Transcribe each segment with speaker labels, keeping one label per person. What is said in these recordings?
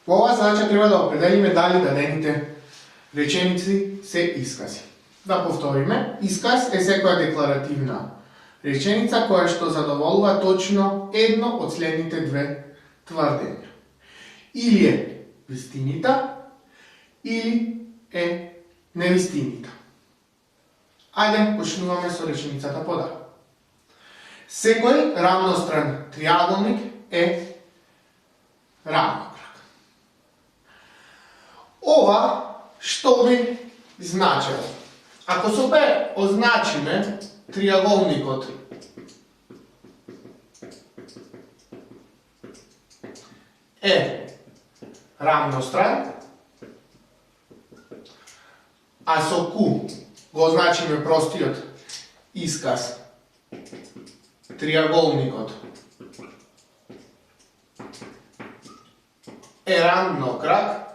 Speaker 1: U ova задача treba da opredelime da li dадените реченици се искази. Да повториме, исказ е секоја декларативна реченица која што задоволува точно едно од следните две тврдења. Или е вистинита, или е невистинита. Ајде, почнуваме со реченицата пода. Секој рамностран триаголник е рамнокрак. Ова што би значило? Ако со Б означиме триаголникот е рамностран, а со Q го означиме простиот исказ триаголникот е рамнокрак,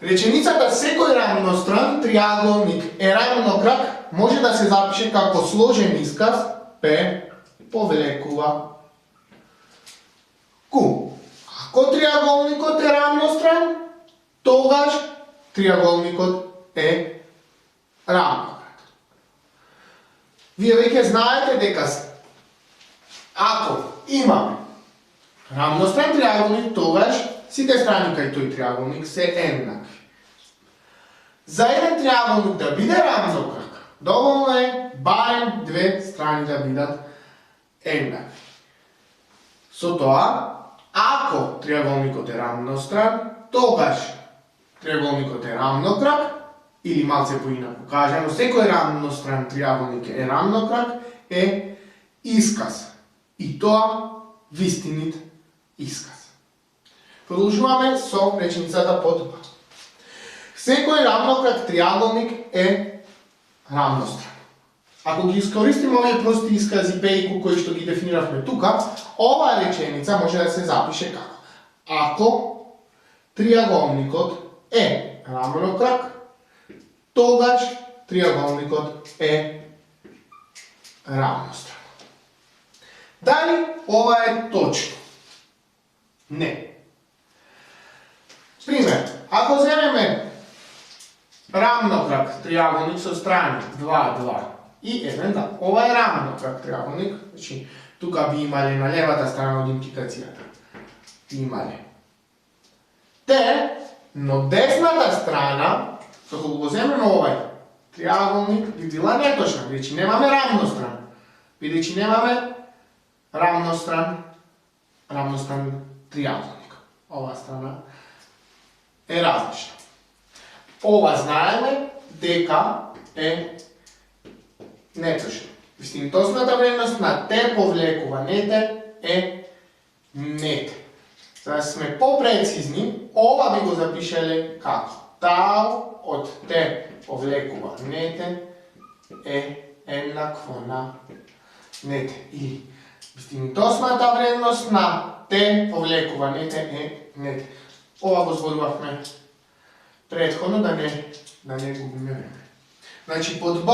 Speaker 1: реченицата секој рамностран триаголник е рамнокрак може да се запише како сложен исказ П повлекува Q. Ако триаголникот е рамностран, тогаш триаголникот е рамнокрак. Вие веќе знаете дека ако имаме рамностран триаголник, тогаш сите страни кај тој триаголник се еднакви. За еден триаголник да биде рамнокрак, доволно е барем две страни да бидат еднакви. Со тоа, ако триаголникот е рамностран, тогаш триаголникот е рамнокрак, или малце поинаку кажано, секој рамностран триаголник е рамнокрак, е исказ. И тоа вистинит исказ. Продолжуваме со реченицата под Б. Секој рамнокрак триаголник е рамностран. Ако ги искористиме овие прости искази П и Q кои што ги дефиниравме тука, оваа реченица може да се запише како: ако триаголникот е рамнокрак, тогаш триаголникот е рамностран. Дали ова е точно? Не. Пример, ако земеме рамнокрак триаголник со страни 2, 2 и 1, да, ова е рамнокрак триаголник, значи тука би имале на левата страна од импликацијата. Имале Т, но десната страна, како го земеме овај триаголник, би била неточна, бидејќи немаме рамностран. Бидејќи немаме рамностран триаголник. Ова страна е различна. Ова знаеме дека е неточно. Вистинитосната вредност на Т повлекува нете е нете. За да сме попрецизни, ова би го запишеле како тау од Т повлекува нете е еднакво на нете. Или вистинитосната вредност на Т повлекува нете е нете. Ова го зборувавме претходно, да не губиме време. Значи, под Б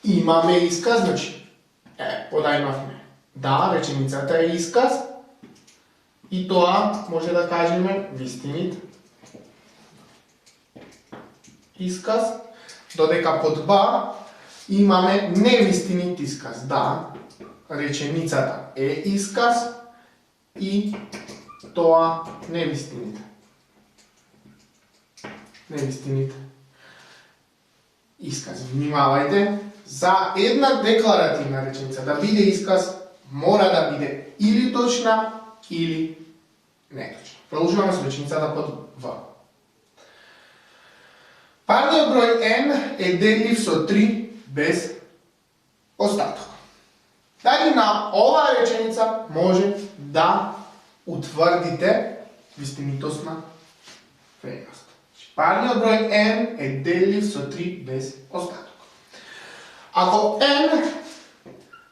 Speaker 1: имаме исказ, значи, подајмавме. Да, реченицата е исказ, и тоа може да кажеме вистинит исказ, додека под Б имаме невистинит исказ. Да, реченицата е исказ и тоа невистинит. Невистинит исказ. Внимавајте, за една декларативна реченица да биде исказ, мора да биде или точна, или неточна. Продолжуваме со реченицата под В. Парниот број n е делив со 3 без остаток. Дали на оваа реченица може да утврдите вистинитосна вредност. Парниот број n е делив со 3 без остаток. Ако n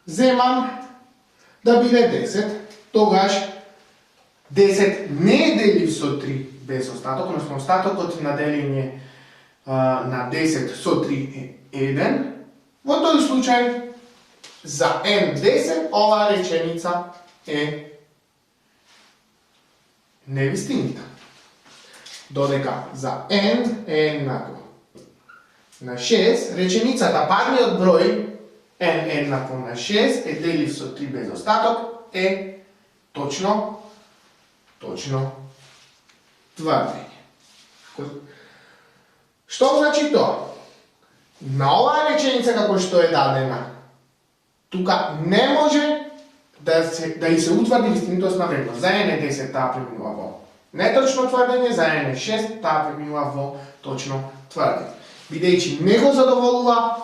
Speaker 1: земам да биде 10, тогаш 10 не е делив со 3 без остаток, односно остатокот на делење на 10 со 3 е 1. Во тој случај, за n10, оваа реченица е невистинита. Додека за n е еднакво на 6, реченицата парниот број n еднакво на 6 е делив со 3 без остаток е точно тврдење. Што значи тоа? На оваа реченица како што е дадена, тука не може да се утврди вистинитосна вредност. За n е 10, таа преминува во неточно тврдење, за n е 6, таа преминува во точно тврдење. Бидејќи не го задоволува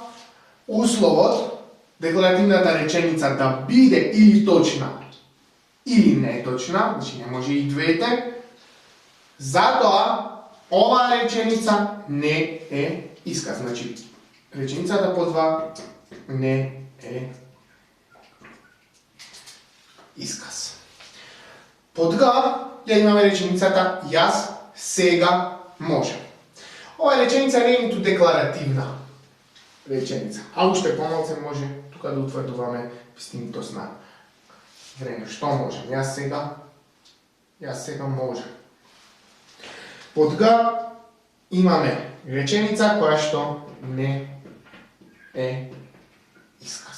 Speaker 1: условот декларативната реченица да биде или точна или неточна, значи не може и двете, затоа оваа реченица не е исказ. Значи, реченицата по 2 не е исказ. По 2 ја имаме реченицата јас сега можам. Ова реченица не е ниту декларативна реченица, а уште помалце може тука да утврдуваме вистинитосна вредност. Што можам? Јас сега можам. По 2 имаме реченица која што не е исказ.